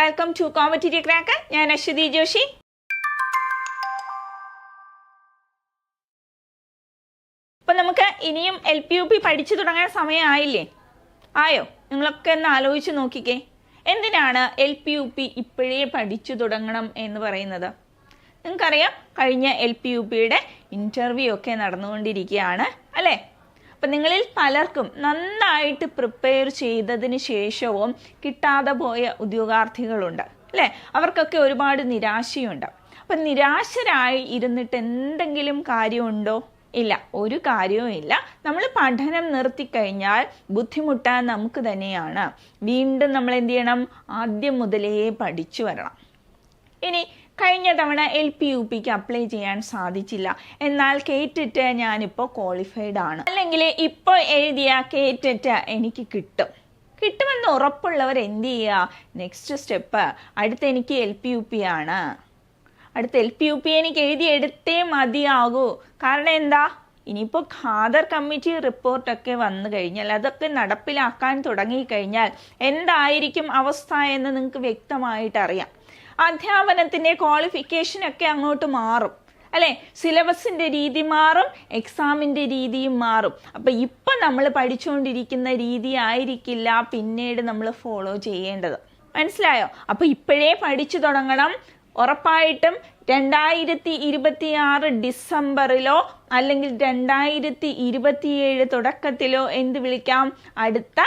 Welcome to competitive cracker. ഞാൻ അശ്വതി ജോഷി. അപ്പം നമുക്ക് ഇനിയും LPUP പഠിച്ചു തുടങ്ങാൻ സമയമായില്ലേ? ആയോ? നിങ്ങളൊക്കെ ഒന്ന് ആലോചിച്ച് നോക്കിക്കേ, എന്തിനാണ് LPUP ഇപ്പോഴേ പഠിച്ചു തുടങ്ങണം എന്ന് പറയുന്നത്? നിങ്ങൾക്കറിയാം, കഴിഞ്ഞ LPUPയുടെ ഇൻ്റർവ്യൂ ഒക്കെ നടന്നുകൊണ്ടിരിക്കുകയാണ് അല്ലേ? അപ്പം നിങ്ങളിൽ പലർക്കും നന്നായിട്ട് പ്രിപ്പയർ ചെയ്തതിന് ശേഷവും കിട്ടാതെ പോയ ഉദ്യോഗാർത്ഥികളുണ്ട് അല്ലേ? അവർക്കൊക്കെ ഒരുപാട് നിരാശയുണ്ട്. അപ്പം നിരാശരായി ഇരുന്നിട്ട് എന്തെങ്കിലും കാര്യമുണ്ടോ? ഇല്ല, ഒരു കാര്യവും ഇല്ല. നമ്മൾ പഠനം നിർത്തിക്കഴിഞ്ഞാൽ ബുദ്ധിമുട്ടാൻ നമുക്ക് തന്നെയാണ്. വീണ്ടും നമ്മൾ എന്ത് ചെയ്യണം? ആദ്യം മുതലേ പഠിച്ചു വരണം. ഇനി കഴിഞ്ഞ തവണ LPUPക്ക് അപ്ലൈ ചെയ്യാൻ സാധിച്ചില്ല, എന്നാൽ കേറ്റിട്ട് ഞാനിപ്പോൾ ക്വാളിഫൈഡ് ആണ്, അല്ലെങ്കിൽ ഇപ്പോൾ എഴുതിയ കേറ്റിട്ട് എനിക്ക് കിട്ടുമെന്ന് ഉറപ്പുള്ളവർ എന്ത് ചെയ്യുക? നെക്സ്റ്റ് സ്റ്റെപ്പ്, അടുത്ത എനിക്ക് LPUP ആണ്, അടുത്ത LPUP എനിക്ക് എഴുതിയെടുത്തേ മതിയാകൂ. കാരണം എന്താ? ഇനിയിപ്പോൾ ഖാദർ കമ്മിറ്റി റിപ്പോർട്ടൊക്കെ വന്നു കഴിഞ്ഞാൽ, അതൊക്കെ നടപ്പിലാക്കാൻ തുടങ്ങിക്കഴിഞ്ഞാൽ എന്തായിരിക്കും അവസ്ഥ എന്ന് നിങ്ങൾക്ക് വ്യക്തമായിട്ട് അറിയാം. അധ്യാപനത്തിൻ്റെ ക്വാളിഫിക്കേഷനൊക്കെ അങ്ങോട്ട് മാറും അല്ലേ? സിലബസിൻ്റെ രീതി മാറും, എക്സാമിൻ്റെ രീതിയും മാറും. അപ്പം ഇപ്പം നമ്മൾ പഠിച്ചുകൊണ്ടിരിക്കുന്ന രീതി ആയിരിക്കില്ല പിന്നീട് നമ്മൾ ഫോളോ ചെയ്യേണ്ടത്. മനസ്സിലായോ? അപ്പം ഇപ്പോഴേ പഠിച്ചു തുടങ്ങണം. ഉറപ്പായിട്ടും 2026 ഡിസംബറിലോ അല്ലെങ്കിൽ 2027 തുടക്കത്തിലോ എന്ത് വിളിക്കാം? അടുത്ത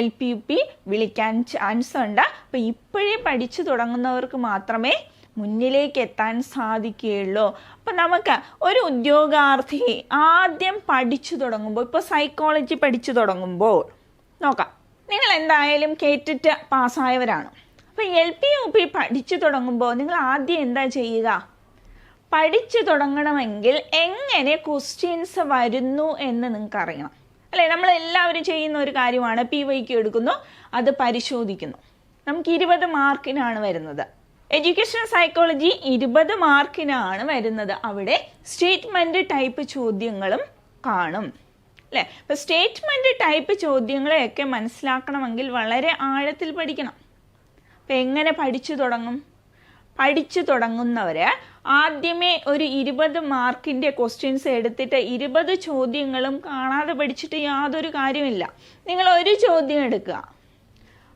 LPUP വിളിക്കാൻ ചാൻസ് ഉണ്ട്. അപ്പം ഇപ്പോഴേ പഠിച്ചു തുടങ്ങുന്നവർക്ക് മാത്രമേ മുന്നിലേക്ക് എത്താൻ സാധിക്കുകയുള്ളൂ. അപ്പം നമുക്ക് ഒരു ഉദ്യോഗാർത്ഥി ആദ്യം പഠിച്ചു തുടങ്ങുമ്പോൾ, ഇപ്പോൾ സൈക്കോളജി പഠിച്ചു തുടങ്ങുമ്പോൾ നോക്കാം, നിങ്ങൾ എന്തായാലും കേട്ടിട്ട് പാസ്സായവരാണ്. അപ്പോൾ LPUP പഠിച്ചു തുടങ്ങുമ്പോൾ നിങ്ങൾ ആദ്യം എന്താ ചെയ്യുക? പഠിച്ചു തുടങ്ങണമെങ്കിൽ എങ്ങനെ ക്വസ്റ്റ്യൻസ് വരുന്നു എന്ന് നിങ്ങൾക്ക് അറിയണം അല്ലേ? നമ്മളെല്ലാവരും ചെയ്യുന്ന ഒരു കാര്യമാണ്, PYQ എടുക്കുന്നു, അത് പരിശോധിക്കുന്നു. നമുക്ക് 20 മാർക്കിനാണ് വരുന്നത്. എഡ്യൂക്കേഷണൽ സൈക്കോളജി 20 മാർക്കിനാണ് വരുന്നത്. അവിടെ സ്റ്റേറ്റ്മെൻറ്റ് ടൈപ്പ് ചോദ്യങ്ങളും കാണും അല്ലേ? അപ്പോൾ സ്റ്റേറ്റ്മെൻറ്റ് ടൈപ്പ് ചോദ്യങ്ങളെയൊക്കെ മനസ്സിലാക്കണമെങ്കിൽ വളരെ ആഴത്തിൽ പഠിക്കണം. അപ്പം എങ്ങനെ പഠിച്ചു തുടങ്ങും? പഠിച്ചു തുടങ്ങുന്നവർ ആദ്യമേ ഒരു 20 മാർക്കിൻ്റെ ക്വസ്റ്റ്യൻസ് എടുത്തിട്ട് 20 ചോദ്യങ്ങളും കാണാതെ പഠിച്ചിട്ട് യാതൊരു കാര്യമില്ല. നിങ്ങൾ ഒരു ചോദ്യം എടുക്കുക,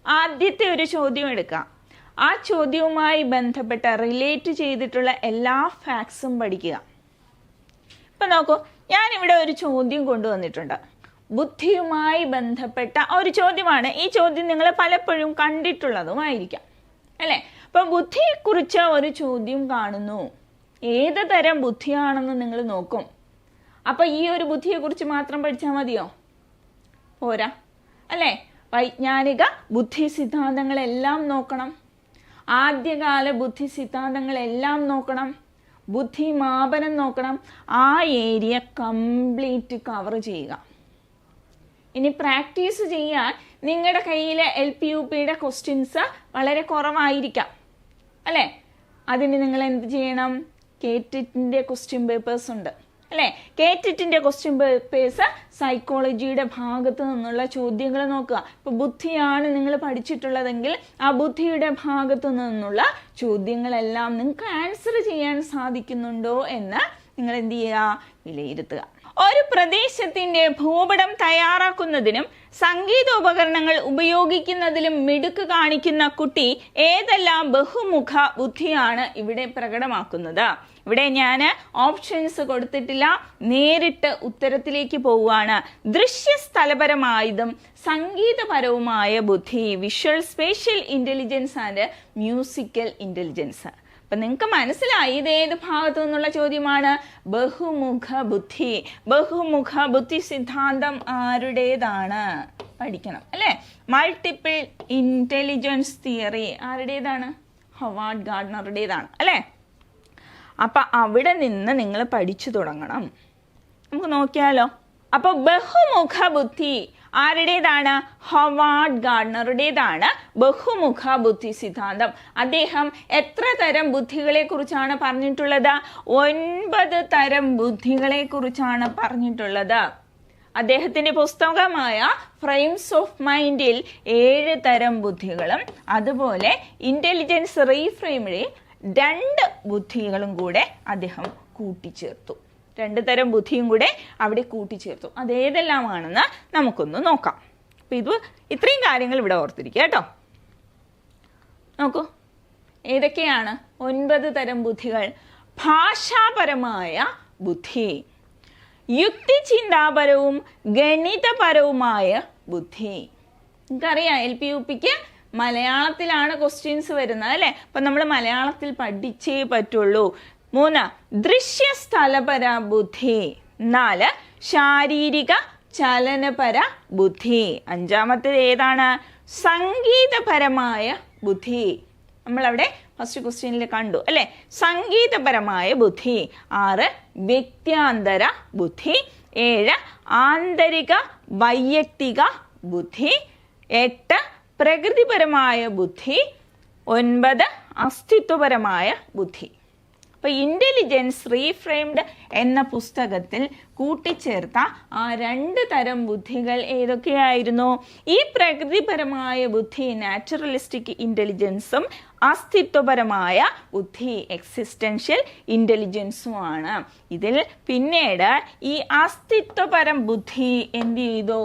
ആദ്യത്തെ ഒരു ചോദ്യം എടുക്കുക, ആ ചോദ്യവുമായി ബന്ധപ്പെട്ട റിലേറ്റ് ചെയ്തിട്ടുള്ള എല്ലാ ഫാക്ട്സും പഠിക്കുക. ഇപ്പം നോക്കൂ, ഞാനിവിടെ ഒരു ചോദ്യം കൊണ്ടുവന്നിട്ടുണ്ട്, ബുദ്ധിയുമായി ബന്ധപ്പെട്ട ഒരു ചോദ്യമാണ്. ഈ ചോദ്യം നിങ്ങൾ പലപ്പോഴും കണ്ടിട്ടുള്ളതുമായിരിക്കാം അല്ലേ? അപ്പം ബുദ്ധിയെക്കുറിച്ച് ഒരു ചോദ്യം കാണുന്നു, ഏത് തരം ബുദ്ധിയാണെന്ന് നിങ്ങൾ നോക്കും. അപ്പം ഈ ഒരു ബുദ്ധിയെക്കുറിച്ച് മാത്രം പഠിച്ചാൽ മതിയോ? പോരാ അല്ലേ? വൈജ്ഞാനിക ബുദ്ധി സിദ്ധാന്തങ്ങളെല്ലാം നോക്കണം, ആദ്യകാല ബുദ്ധി സിദ്ധാന്തങ്ങളെല്ലാം നോക്കണം, ബുദ്ധിമാപനം നോക്കണം. ആ ഏരിയ കംപ്ലീറ്റ് കവർ ചെയ്യുക. ഇനി പ്രാക്ടീസ് ചെയ്യാൻ നിങ്ങളുടെ കയ്യിൽ LPUPയുടെ ക്വസ്റ്റ്യൻസ് വളരെ കുറവായിരിക്കാം അല്ലേ? അതിന് നിങ്ങൾ എന്ത് ചെയ്യണം? കേറ്റിറ്റിൻ്റെ ക്വസ്റ്റ്യൻ പേപ്പേഴ്സ് ഉണ്ട് അല്ലേ? കേറ്റിറ്റിൻ്റെ ക്വസ്റ്റ്യൻ പേപ്പേഴ്സ് സൈക്കോളജിയുടെ ഭാഗത്ത് നിന്നുള്ള ചോദ്യങ്ങൾ നോക്കുക. ഇപ്പോൾ ബുദ്ധിയാണ് നിങ്ങൾ പഠിച്ചിട്ടുള്ളതെങ്കിൽ ആ ബുദ്ധിയുടെ ഭാഗത്ത് നിന്നുള്ള ചോദ്യങ്ങളെല്ലാം നിങ്ങൾക്ക് ആൻസർ ചെയ്യാൻ സാധിക്കുന്നുണ്ടോ എന്ന് നിങ്ങൾ എന്ത് ചെയ്യുക? വിലയിരുത്തുക. ഒരു പ്രദേശത്തിൻ്റെ ഭൂപടം തയ്യാറാക്കുന്നതിനും സംഗീതോപകരണങ്ങൾ ഉപയോഗിക്കുന്നതിലും മിടുക്ക് കാണിക്കുന്ന കുട്ടി ഏതെല്ലാം ബഹുമുഖ ബുദ്ധിയാണ് ഇവിടെ പ്രകടമാക്കുന്നത്? ഇവിടെ ഞാൻ ഓപ്ഷൻസ് കൊടുത്തിട്ടില്ല, നേരിട്ട് ഉത്തരത്തിലേക്ക് പോവുകയാണ്. ദൃശ്യസ്ഥലപരമായതും സംഗീതപരവുമായ ബുദ്ധി, visual spatial intelligence and musical intelligence. അപ്പം നിങ്ങൾക്ക് മനസ്സിലായി ഇത് ഏത് ഭാഗത്തു നിന്നുള്ള ചോദ്യമാണ്? ബഹുമുഖ ബുദ്ധി. ബഹുമുഖ ബുദ്ധി സിദ്ധാന്തം ആരുടേതാണ്? പഠിക്കണം അല്ലേ? മൾട്ടിപ്പിൾ ഇൻ്റലിജൻസ് തിയറി ആരുടേതാണ്? ഹൊവാർഡ് ഗാർഡനറുടേതാണ് അല്ലേ? അപ്പം അവിടെ നിന്ന് നിങ്ങൾ പഠിച്ചു തുടങ്ങണം. നമുക്ക് നോക്കിയാലോ. അപ്പോൾ ബഹുമുഖ ബുദ്ധി ആരുടേതാണ്? ഹൊവാർഡ് ഗാർഡനറുടേതാണ് ബഹുമുഖ ബുദ്ധി സിദ്ധാന്തം. അദ്ദേഹം എത്ര തരം ബുദ്ധികളെ കുറിച്ചാണ് പറഞ്ഞിട്ടുള്ളത്? 9 തരം ബുദ്ധികളെ കുറിച്ചാണ് പറഞ്ഞിട്ടുള്ളത്. അദ്ദേഹത്തിന്റെ പുസ്തകമായ ഫ്രെയിംസ് ഓഫ് മൈൻഡിൽ 7 തരം ബുദ്ധികളും അതുപോലെ ഇന്റലിജൻസ് റീഫ്രെയിമിൽ 2 ബുദ്ധികളും കൂടെ അദ്ദേഹം കൂട്ടിച്ചേർത്തു. 2 തരം ബുദ്ധിയും കൂടെ അവിടെ കൂട്ടിച്ചേർത്തു. അതേതെല്ലാമാണെന്ന് നമുക്കൊന്ന് നോക്കാം. അപ്പൊ ഇത്രയും കാര്യങ്ങൾ ഇവിടെ ഓർത്തിരിക്കുക കേട്ടോ. നോക്കൂ, ഏതൊക്കെയാണ് 9 തരം ബുദ്ധികൾ? ഭാഷാപരമായ ബുദ്ധി, യുക്തിചിന്താപരവും ഗണിതപരവുമായ ബുദ്ധി. നിങ്ങൾക്കറിയാം LP-UPക്ക് മലയാളത്തിലാണ് ക്വസ്റ്റ്യൻസ് വരുന്നത് അല്ലേ? അപ്പൊ നമ്മൾ മലയാളത്തിൽ പഠിച്ചേ പറ്റുള്ളൂ. 3 ദൃശ്യസ്ഥലപര ബുദ്ധി, 4 ശാരീരിക ചലനപര ബുദ്ധി, 5-മത്തേത് ഏതാണ്? സംഗീതപരമായ ബുദ്ധി. നമ്മളവിടെ ഫസ്റ്റ് ക്വസ്റ്റ്യനിൽ കണ്ടു അല്ലെ, സംഗീതപരമായ ബുദ്ധി. 6 വ്യക്ത്യാന്തര ബുദ്ധി, 7 ആന്തരിക വൈയക്തിക ബുദ്ധി, 8 പ്രകൃതിപരമായ ബുദ്ധി, 9 അസ്തിത്വപരമായ ബുദ്ധി. അപ്പൊ ഇന്റലിജൻസ് റീഫ്രെയിംഡ് എന്ന പുസ്തകത്തിൽ കൂട്ടിച്ചേർത്ത ആ 2 തരം ബുദ്ധികൾ ഏതൊക്കെയായിരുന്നു? ഈ പ്രകൃതിപരമായ ബുദ്ധി നാച്ചുറലിസ്റ്റിക് ഇന്റലിജൻസും അസ്തിത്വപരമായ ബുദ്ധി എക്സിസ്റ്റൻഷ്യൽ ഇന്റലിജൻസുമാണ്. ഇതിൽ പിന്നീട് ഈ അസ്തിത്വപരം ബുദ്ധി എന്ത് ചെയ്തു?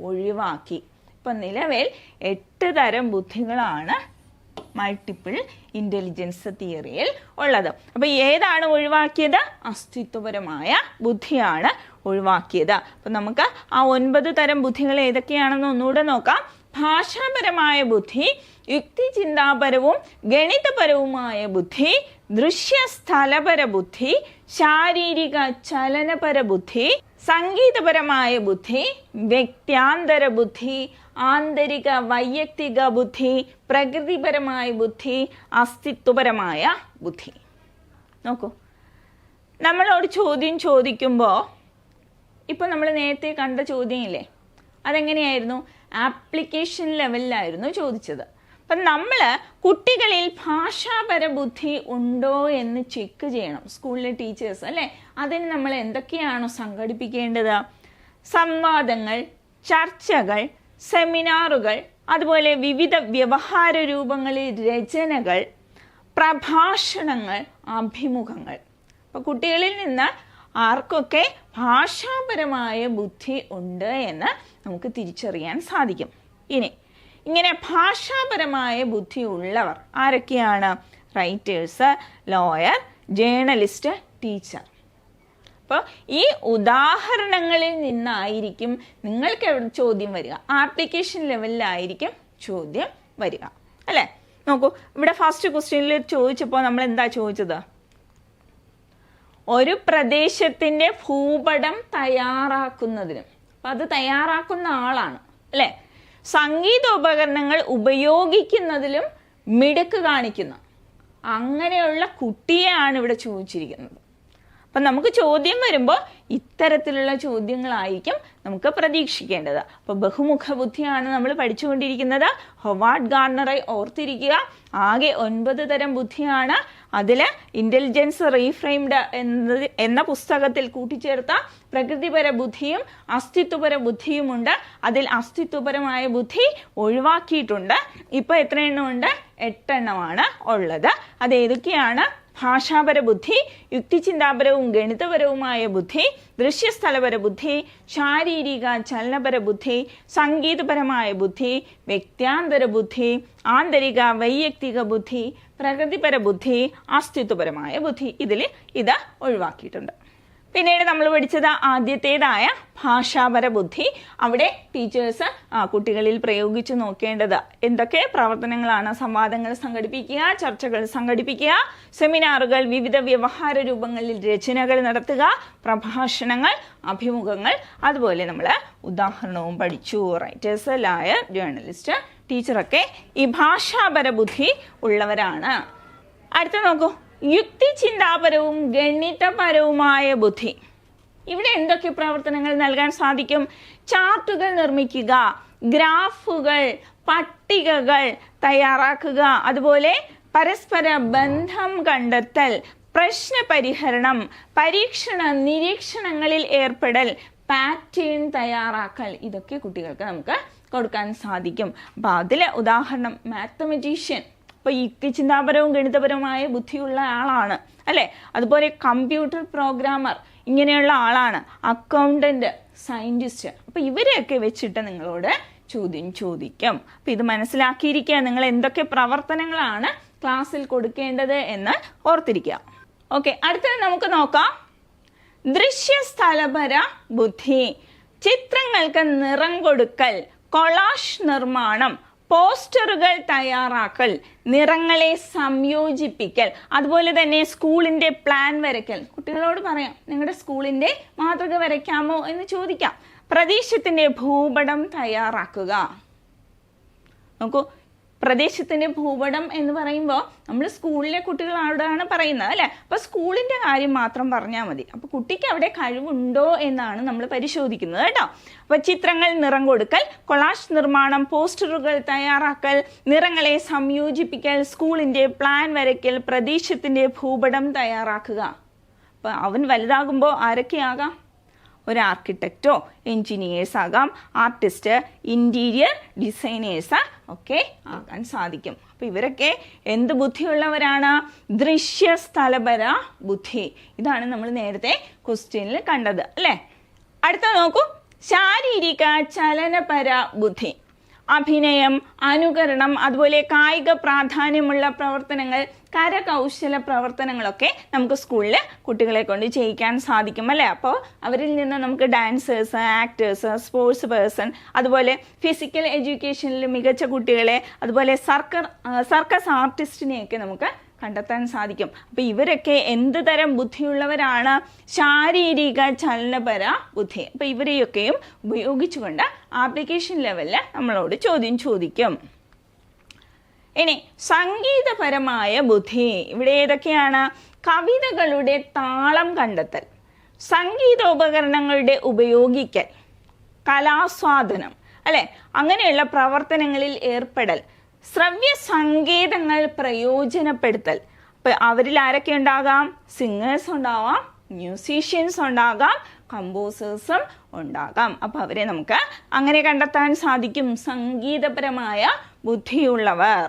ഒഴിവാക്കി. ഇപ്പൊ നിലവിൽ 8 തരം ബുദ്ധികളാണ് മൾട്ടിപ്പിൾ ഇന്റലിജൻസ് തിയറിയിൽ ഉള്ളത്. അപ്പൊ ഏതാണ് ഒഴിവാക്കിയത്? അസ്തിത്വപരമായ ബുദ്ധിയാണ് ഒഴിവാക്കിയത്. അപ്പൊ നമുക്ക് ആ 9 തരം ബുദ്ധികൾ ഏതൊക്കെയാണെന്ന് ഒന്നുകൂടെ നോക്കാം. ഭാഷാപരമായ ബുദ്ധി, യുക്തിചിന്താപരവും ഗണിതപരവുമായ ബുദ്ധി, ദൃശ്യസ്ഥലപര ബുദ്ധി, ശാരീരിക ചലനപര ബുദ്ധി, സംഗീതപരമായ ബുദ്ധി, വ്യക്ത്യാന്തര ബുദ്ധി, ആന്തരിക വൈയക്തിക ബുദ്ധി, പ്രകൃതിപരമായ ബുദ്ധി, അസ്തിത്വപരമായ ബുദ്ധി. നോക്കൂ, നമ്മളോട് ചോദ്യം ചോദിക്കുമ്പോൾ ഇപ്പൊ നമ്മൾ നേരത്തെ കണ്ട ചോദ്യം ഇല്ലേ, അതെങ്ങനെയായിരുന്നു? ആപ്ലിക്കേഷൻ ലെവലിലായിരുന്നു ചോദിച്ചത്. അപ്പം നമ്മൾ കുട്ടികളിൽ ഭാഷാപര ബുദ്ധി ഉണ്ടോ എന്ന് ചെക്ക് ചെയ്യണം, സ്കൂളിലെ ടീച്ചേഴ്സ് അല്ലേ. അതിന് നമ്മൾ എന്തൊക്കെയാണോ സംഘടിപ്പിക്കേണ്ടത്? സംവാദങ്ങൾ, ചർച്ചകൾ, സെമിനാറുകൾ, അതുപോലെ വിവിധ വ്യവഹാര രൂപങ്ങളിൽ രചനകൾ, പ്രഭാഷണങ്ങൾ, അഭിമുഖങ്ങൾ. അപ്പോൾ കുട്ടികളിൽ നിന്ന് ആർക്കൊക്കെ ഭാഷാപരമായ ബുദ്ധി ഉണ്ട് എന്ന് നമുക്ക് തിരിച്ചറിയാൻ സാധിക്കും. ഇങ്ങനെ ഭാഷാപരമായ ബുദ്ധി ഉള്ളവർ ആരൊക്കെയാണ്? Writers, lawyer, journalist, teacher. അപ്പോൾ ഈ ഉദാഹരണങ്ങളിൽ നിന്നായിരിക്കും നിങ്ങൾക്ക് എവിടെ ചോദ്യം വരിക? ആപ്ലിക്കേഷൻ ലെവലിലായിരിക്കും ചോദ്യം വരിക അല്ലേ. നോക്കൂ, ഇവിടെ ഫസ്റ്റ് ക്വസ്റ്റ്യനിൽ ചോദിച്ചപ്പോൾ നമ്മൾ എന്താ ചോദിച്ചത്? ഒരു പ്രദേശത്തിന്റെ ഭൂപടം തയ്യാറാക്കുന്നതിനും, അപ്പം അത് തയ്യാറാക്കുന്ന ആളാണ് അല്ലേ, സംഗീതോപകരണങ്ങൾ ഉപയോഗിക്കുന്നതിലും മിടുക്ക് കാണിക്കുന്ന അങ്ങനെയുള്ള കുട്ടിയെയാണ് ഇവിടെ ചോദിച്ചിരിക്കുന്നത്. അപ്പം നമുക്ക് ചോദ്യം വരുമ്പോൾ ഇത്തരത്തിലുള്ള ചോദ്യങ്ങളായിരിക്കും നമുക്ക് പ്രതീക്ഷിക്കേണ്ടത്. അപ്പോൾ ബഹുമുഖ ബുദ്ധിയാണ് നമ്മൾ പഠിച്ചുകൊണ്ടിരിക്കുന്നത്. ഹൊവാർഡ് ഗാർണറെ ഓർത്തിരിക്കുക. ആകെ 9 തരം ബുദ്ധിയാണ്. അതിൽ ഇന്റലിജൻസ് റീഫ്രെയിംഡ് എന്ന പുസ്തകത്തിൽ കൂട്ടിച്ചേർത്ത പ്രകൃതിപര ബുദ്ധിയും അസ്തിത്വപര ബുദ്ധിയുമുണ്ട്. അതിൽ അസ്തിത്വപരമായ ബുദ്ധി ഒഴിവാക്കിയിട്ടുണ്ട്. ഇപ്പോൾ എത്ര എണ്ണമുണ്ട്? 8 എണ്ണമാണ് ഉള്ളത്. അത് ഏതൊക്കെയാണ്? ഭാഷാപര ബുദ്ധി, യുക്തിചിന്താപരവും ഗണിതപരവുമായ ബുദ്ധി, ദൃശ്യസ്ഥലപര ബുദ്ധി, ശാരീരിക ചലനപര ബുദ്ധി, സംഗീതപരമായ ബുദ്ധി, വ്യക്ത്യാന്തര ബുദ്ധി, ആന്തരിക വൈയക്തിക ബുദ്ധി, പ്രകൃതിപര ബുദ്ധി, അസ്തിത്വപരമായ ബുദ്ധി. ഇതിൽ ഇത് ഒഴിവാക്കിയിട്ടുണ്ട്. പിന്നീട് നമ്മൾ പഠിച്ചത് ആദ്യത്തേതായ ഭാഷാപര ബുദ്ധി. അവിടെ ടീച്ചേഴ്സ് കുട്ടികളിൽ പ്രയോഗിച്ച് നോക്കേണ്ടത് എന്തൊക്കെ പ്രവർത്തനങ്ങളാണ്? സംവാദങ്ങൾ സംഘടിപ്പിക്കുക, ചർച്ചകൾ സംഘടിപ്പിക്കുക, സെമിനാറുകൾ, വിവിധ വ്യവഹാര രൂപങ്ങളിൽ രചനകൾ നടത്തുക, പ്രഭാഷണങ്ങൾ, അഭിമുഖങ്ങൾ. അതുപോലെ നമ്മൾ ഉദാഹരണവും പഠിച്ചു. റൈറ്റേഴ്സ്, ലോയർ, ജേർണലിസ്റ്റ്, ടീച്ചറൊക്കെ ഈ ഭാഷാപര ബുദ്ധി ഉള്ളവരാണ്. അടുത്ത നോക്കൂ, യുക്തിചിന്താപരവും ഗണിതപരവുമായ ബുദ്ധി. ഇവിടെ എന്തൊക്കെ പ്രവർത്തനങ്ങൾ നൽകാൻ സാധിക്കും? ചാർട്ടുകൾ നിർമ്മിക്കുക, ഗ്രാഫുകൾ, പട്ടികകൾ തയ്യാറാക്കുക, അതുപോലെ പരസ്പര ബന്ധം കണ്ടെത്തൽ, പ്രശ്ന പരിഹരണം, പരീക്ഷണ നിരീക്ഷണങ്ങളിൽ ഏർപ്പെടൽ, പാറ്റേൺ തയ്യാറാക്കൽ, ഇതൊക്കെ കുട്ടികൾക്ക് നമുക്ക് കൊടുക്കാൻ സാധിക്കും. അപ്പോൾ അതിലെ ഉദാഹരണം മാത്തമെറ്റീഷ്യൻ, അപ്പോൾ യുക്തിചിന്താപരവും ഗണിതപരവുമായ ബുദ്ധിയുള്ള ആളാണ് അല്ലേ. അതുപോലെ കമ്പ്യൂട്ടർ പ്രോഗ്രാമർ, ഇങ്ങനെയുള്ള ആളാണ്. Accountant, scientist. അപ്പോൾ ഇവരെയൊക്കെ വെച്ചിട്ട് നിങ്ങളോട് ചോദ്യം ചോദിക്കും. അപ്പം ഇത് മനസ്സിലാക്കിയിരിക്കുക, നിങ്ങൾ എന്തൊക്കെ പ്രവർത്തനങ്ങളാണ് ക്ലാസ്സിൽ കൊടുക്കേണ്ടത് എന്ന് ഓർത്തിരിക്കുക. ഓക്കെ, അടുത്തത് നമുക്ക് നോക്കാം. ദൃശ്യസ്ഥലപര ബുദ്ധി, ചിത്രങ്ങൾക്ക് നിറം കൊടുക്കൽ, കൊളാഷ് നിർമ്മാണം, പോസ്റ്ററുകൾ തയ്യാറാക്കൽ, നിറങ്ങളെ സംയോജിപ്പിക്കൽ, അതുപോലെ തന്നെ സ്കൂളിന്റെ പ്ലാൻ വരയ്ക്കൽ. കുട്ടികളോട് പറയാം, നിങ്ങളുടെ സ്കൂളിന്റെ മാതൃക വരയ്ക്കാമോ എന്ന് ചോദിക്കാം. പ്രദേശത്തിന്റെ ഭൂപടം തയ്യാറാക്കുക. നോക്കൂ, പ്രദേശത്തിന്റെ ഭൂപടം എന്ന് പറയുമ്പോൾ നമ്മൾ സ്കൂളിലെ കുട്ടികളോടാണ് പറയുന്നത് അല്ലെ. അപ്പൊ സ്കൂളിന്റെ കാര്യം മാത്രം പറഞ്ഞാൽ മതി. അപ്പൊ കുട്ടിക്ക് അവിടെ കഴിവുണ്ടോ എന്നാണ് നമ്മൾ പരിശോധിക്കുന്നത് കേട്ടോ. അപ്പൊ ചിത്രങ്ങൾ നിറം കൊടുക്കൽ, കൊളാഷ് നിർമ്മാണം, പോസ്റ്ററുകൾ തയ്യാറാക്കൽ, നിറങ്ങളെ സംയോജിപ്പിക്കൽ, സ്കൂളിന്റെ പ്ലാൻ വരയ്ക്കൽ, പ്രദേശത്തിന്റെ ഭൂപടം തയ്യാറാക്കുക. അപ്പൊ അവൻ വലുതാകുമ്പോൾ ആരൊക്കെയാകാം? ഒരു ആർക്കിടെക്റ്റോ എൻജിനീയേഴ്സ് ആകാം, ആർട്ടിസ്റ്റ്, ഇന്റീരിയർ ഡിസൈനേഴ്സ് ഒക്കെ ആകാൻ സാധിക്കും. അപ്പോൾ ഇവരൊക്കെ എന്ത് ബുദ്ധിയുള്ളവരാണ്? ദൃശ്യസ്ഥലപര ബുദ്ധി. ഇതാണ് നമ്മൾ നേരത്തെ ക്വസ്റ്റ്യനിൽ കണ്ടത് അല്ലേ. അടുത്ത നോക്കൂ, ശാരീരിക ചലനപര ബുദ്ധി. അഭിനയം, അനുകരണം, അതുപോലെ കായിക പ്രാധാന്യമുള്ള പ്രവർത്തനങ്ങൾ, കരകൗശല പ്രവർത്തനങ്ങളൊക്കെ നമുക്ക് സ്കൂളിൽ കുട്ടികളെ കൊണ്ട് ചെയ്യിക്കാൻ സാധിക്കും അല്ലേ. അപ്പോൾ അവരിൽ നിന്ന് നമുക്ക് ഡാൻസേഴ്സ്, ആക്ടേഴ്സ്, സ്പോർട്സ് പേഴ്സൺ, അതുപോലെ ഫിസിക്കൽ എഡ്യൂക്കേഷനിൽ മികച്ച കുട്ടികളെ, അതുപോലെ സർക്കസ് ആർട്ടിസ്റ്റിനെയൊക്കെ നമുക്ക് കണ്ടെത്താൻ സാധിക്കും. അപ്പൊ ഇവരൊക്കെ എന്ത് തരം ബുദ്ധിയുള്ളവരാണ്? ശാരീരിക ചലനപര ബുദ്ധി. അപ്പൊ ഇവരെയൊക്കെയും ഉപയോഗിച്ചുകൊണ്ട് ആപ്ലിക്കേഷൻ ലെവലിൽ നമ്മളോട് ചോദ്യം ചോദിക്കും. ഇനി സംഗീതപരമായ ബുദ്ധി. ഇവിടെ ഏതൊക്കെയാണ്? കവിതകളുടെ താളം കണ്ടെത്തൽ, സംഗീതോപകരണങ്ങളുടെ ഉപയോഗിക്കൽ, കലാസ്വാദനം അല്ലെ, അങ്ങനെയുള്ള പ്രവർത്തനങ്ങളിൽ ഏർപ്പെടൽ, ശ്രവ്യ സങ്കേതങ്ങൾ പ്രയോജനപ്പെടുത്തൽ. അപ്പൊ അവരിൽ ആരൊക്കെ ഉണ്ടാകാം? സിംഗേഴ്സ് ഉണ്ടാവാം, മ്യൂസീഷ്യൻസ് ഉണ്ടാകാം, കമ്പോസേഴ്സും ഉണ്ടാകാം. അപ്പൊ അവരെ നമുക്ക് അങ്ങനെ കണ്ടെത്താൻ സാധിക്കും, സംഗീതപരമായ ബുദ്ധിയുള്ളവർ.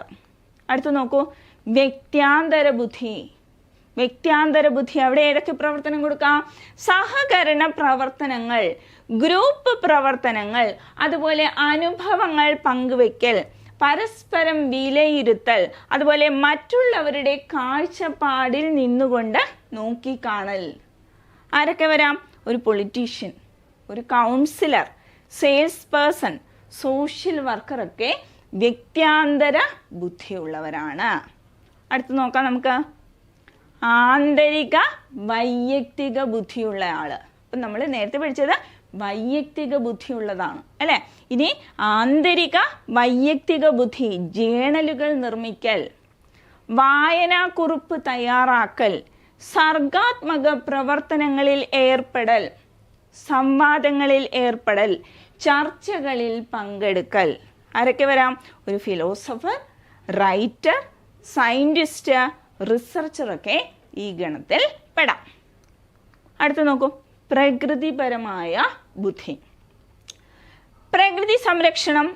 അടുത്ത് നോക്കൂ, വ്യക്ത്യാന്തര ബുദ്ധി. വ്യക്ത്യാന്തര ബുദ്ധി, അവിടെ ഏതൊക്കെ പ്രവർത്തനം കൊടുക്കാം? സഹകരണ പ്രവർത്തനങ്ങൾ, ഗ്രൂപ്പ് പ്രവർത്തനങ്ങൾ, അതുപോലെ അനുഭവങ്ങൾ പങ്കുവെക്കൽ, പരസ്പരം വിലയിരുത്തൽ, അതുപോലെ മറ്റുള്ളവരുടെ കാഴ്ചപ്പാടിൽ നിന്നുകൊണ്ട് നോക്കിക്കാണൽ. ആരൊക്കെ വരാം? ഒരു പൊളിറ്റീഷ്യൻ, ഒരു councillor, sales person, social worker ഒക്കെ വ്യക്ത്യാന്തര ബുദ്ധിയുള്ളവരാണ്. അടുത്ത് നോക്കാം നമുക്ക്, ആന്തരിക വൈയക്തിക ബുദ്ധിയുള്ള ആള്. അപ്പം നമ്മൾ നേരത്തെ പഠിച്ചത് വൈയക്തിക ബുദ്ധിയുള്ളതാണ് അല്ലെ. ഇനി ആന്തരിക വൈയക്തിക ബുദ്ധി, ജേണലുകൾ നിർമ്മിക്കൽ, വായനാക്കുറിപ്പ് തയ്യാറാക്കൽ, സർഗാത്മക പ്രവർത്തനങ്ങളിൽ ഏർപ്പെടൽ, സംവാദങ്ങളിൽ ഏർപ്പെടൽ, ചർച്ചകളിൽ പങ്കെടുക്കൽ. ആരൊക്കെ വരാം? ഒരു ഫിലോസഫർ, റൈറ്റർ, സയന്റിസ്റ്റ്, റിസർച്ചറൊക്കെ ഈ ഗണത്തിൽ പെടാം. അടുത്ത് നോക്കൂ, പ്രകൃതിപരമായ ബുദ്ധി. പ്രകൃതി സംരക്ഷണം,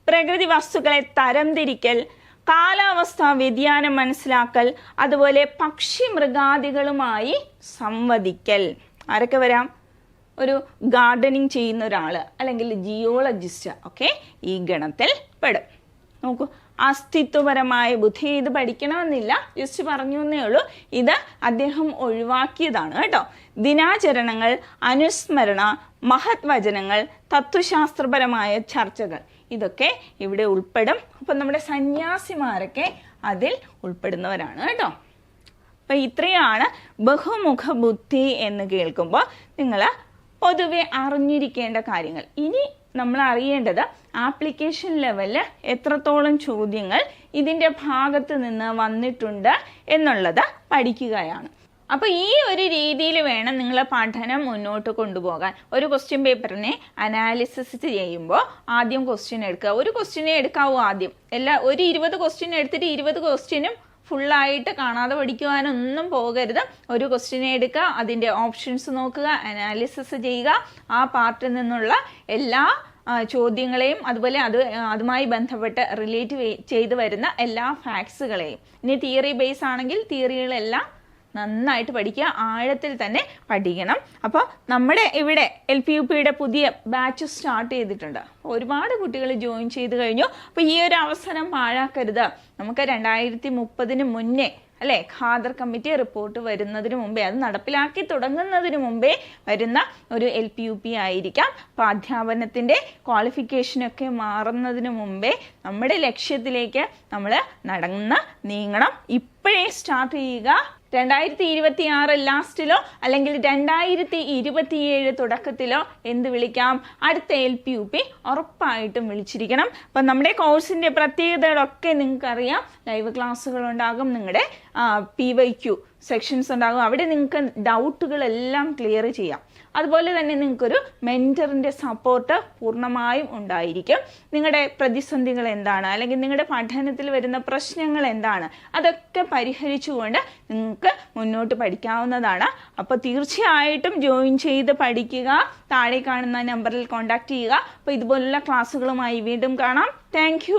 പ്രകൃതി വസ്തുക്കളെ തരംതിരിക്കൽ, കാലാവസ്ഥാ വ്യതിയാനം മനസ്സിലാക്കൽ, അതുപോലെ പക്ഷി മൃഗാദികളുമായി സംവദിക്കൽ. ആരൊക്കെ വരാം? ഒരു ഗാർഡനിങ് ചെയ്യുന്ന ഒരാള് അല്ലെങ്കിൽ ജിയോളജിസ്റ്റ് ഒക്കെ ഈ ഗണത്തിൽ പെടും. നോക്കൂ, അസ്തിത്വപരമായ ബുദ്ധി, ഇത് പഠിക്കണമെന്നില്ല, ജസ്റ്റ് പറഞ്ഞു എന്നേ ഉള്ളൂ. ഇത് അദ്ദേഹം ഒഴിവാക്കിയതാണ് കേട്ടോ. ദിനാചരണങ്ങൾ, അനുസ്മരണ, മഹത് വചനങ്ങൾ, തത്വശാസ്ത്രപരമായ ചർച്ചകൾ, ഇതൊക്കെ ഇവിടെ ഉൾപ്പെടും. അപ്പം നമ്മുടെ സന്യാസിമാരൊക്കെ അതിൽ ഉൾപ്പെടുന്നവരാണ് കേട്ടോ. അപ്പം ഇത്രയാണ് ബഹുമുഖ ബുദ്ധി എന്ന് കേൾക്കുമ്പോൾ നിങ്ങൾ പൊതുവെ അറിഞ്ഞിരിക്കേണ്ട കാര്യങ്ങൾ. ഇനി നമ്മൾ അറിയേണ്ടത് ആപ്ലിക്കേഷൻ ലെവലിൽ എത്രത്തോളം ചോദ്യങ്ങൾ ഇതിൻ്റെ ഭാഗത്ത് നിന്ന് വന്നിട്ടുണ്ട് എന്നുള്ളത് പഠിക്കുകയാണ്. അപ്പോൾ ഈ ഒരു രീതിയിൽ വേണം നിങ്ങൾ പഠനം മുന്നോട്ട് കൊണ്ടുപോകാൻ. ഒരു ക്വസ്റ്റ്യൻ പേപ്പറിനെ അനാലിസിസ് ചെയ്യുമ്പോൾ ആദ്യം ക്വസ്റ്റ്യൻ എടുക്കുക. ഒരു ക്വസ്റ്റ്യനെ എടുക്കാവൂ ആദ്യം. ഒരു 20 ക്വസ്റ്റ്യൻ എടുത്തിട്ട് 20 ക്വസ്റ്റ്യനും ഫുള്ളായിട്ട് കാണാതെ പഠിക്കുവാനൊന്നും പോകരുത്. ഒരു ക്വസ്റ്റ്യനെ എടുക്കുക, അതിൻ്റെ ഓപ്ഷൻസ് നോക്കുക, അനാലിസിസ് ചെയ്യുക, ആ പാർട്ടിൽ നിന്നുള്ള എല്ലാ ചോദ്യങ്ങളെയും അതുപോലെ അതുമായി ബന്ധപ്പെട്ട് റിലേറ്റ് ചെയ്ത് വരുന്ന എല്ലാ ഫാക്ട്സുകളെയും. ഇനി തിയറി ബേസ് ആണെങ്കിൽ തിയറികളെല്ലാം നന്നായിട്ട് പഠിക്കുക, ആഴത്തിൽ തന്നെ പഠിക്കണം. അപ്പോൾ നമ്മുടെ ഇവിടെ LPUPയുടെ പുതിയ ബാച്ച് സ്റ്റാർട്ട് ചെയ്തിട്ടുണ്ട്. ഒരുപാട് കുട്ടികൾ ജോയിൻ ചെയ്ത് കഴിഞ്ഞു. അപ്പോൾ ഈ ഒരു അവസരം പാഴാക്കരുത്. നമുക്ക് 2030 മുന്നേ അല്ലേ ഖാദർ കമ്മിറ്റി റിപ്പോർട്ട് വരുന്നതിന് മുമ്പേ, അത് നടപ്പിലാക്കി തുടങ്ങുന്നതിന് മുമ്പേ വരുന്ന ഒരു LPUP ആയിരിക്കാം. അപ്പോൾ അധ്യാപനത്തിൻ്റെ ക്വാളിഫിക്കേഷനൊക്കെ മാറുന്നതിന് മുമ്പേ നമ്മുടെ ലക്ഷ്യത്തിലേക്ക് നമ്മൾ നീങ്ങണം. ഇപ്പോഴേ സ്റ്റാർട്ട് ചെയ്യുക. 2026 ലാസ്റ്റിലോ അല്ലെങ്കിൽ 2027 തുടക്കത്തിലോ എന്ത് വിളിക്കാം? അടുത്ത LPUP ഉറപ്പായിട്ടും വിളിച്ചിരിക്കണം. അപ്പം നമ്മുടെ കോഴ്സിൻ്റെ പ്രത്യേകതകളൊക്കെ നിങ്ങൾക്കറിയാം. ലൈവ് ക്ലാസ്സുകൾ ഉണ്ടാകും, നിങ്ങളുടെ PYQ സെക്ഷൻസ് ഉണ്ടാകും. അവിടെ നിങ്ങൾക്ക് ഡൗട്ടുകളെല്ലാം ക്ലിയർ ചെയ്യാം. അതുപോലെ തന്നെ നിങ്ങൾക്കൊരു മെൻറ്ററിൻ്റെ സപ്പോർട്ട് പൂർണ്ണമായും ഉണ്ടായിരിക്കും. നിങ്ങളുടെ പ്രതിസന്ധികൾ എന്താണ്, അല്ലെങ്കിൽ നിങ്ങളുടെ പഠനത്തിൽ വരുന്ന പ്രശ്നങ്ങൾ എന്താണ്, അതൊക്കെ പരിഹരിച്ചുകൊണ്ട് നിങ്ങൾക്ക് മുന്നോട്ട് പഠിക്കാവുന്നതാണ്. അപ്പോൾ തീർച്ചയായിട്ടും ജോയിൻ ചെയ്ത് പഠിക്കുക. താഴെ കാണുന്ന നമ്പറിൽ കോൺടാക്റ്റ് ചെയ്യുക. അപ്പോൾ ഇതുപോലുള്ള ക്ലാസ്സുകളുമായി വീണ്ടും കാണാം. താങ്ക്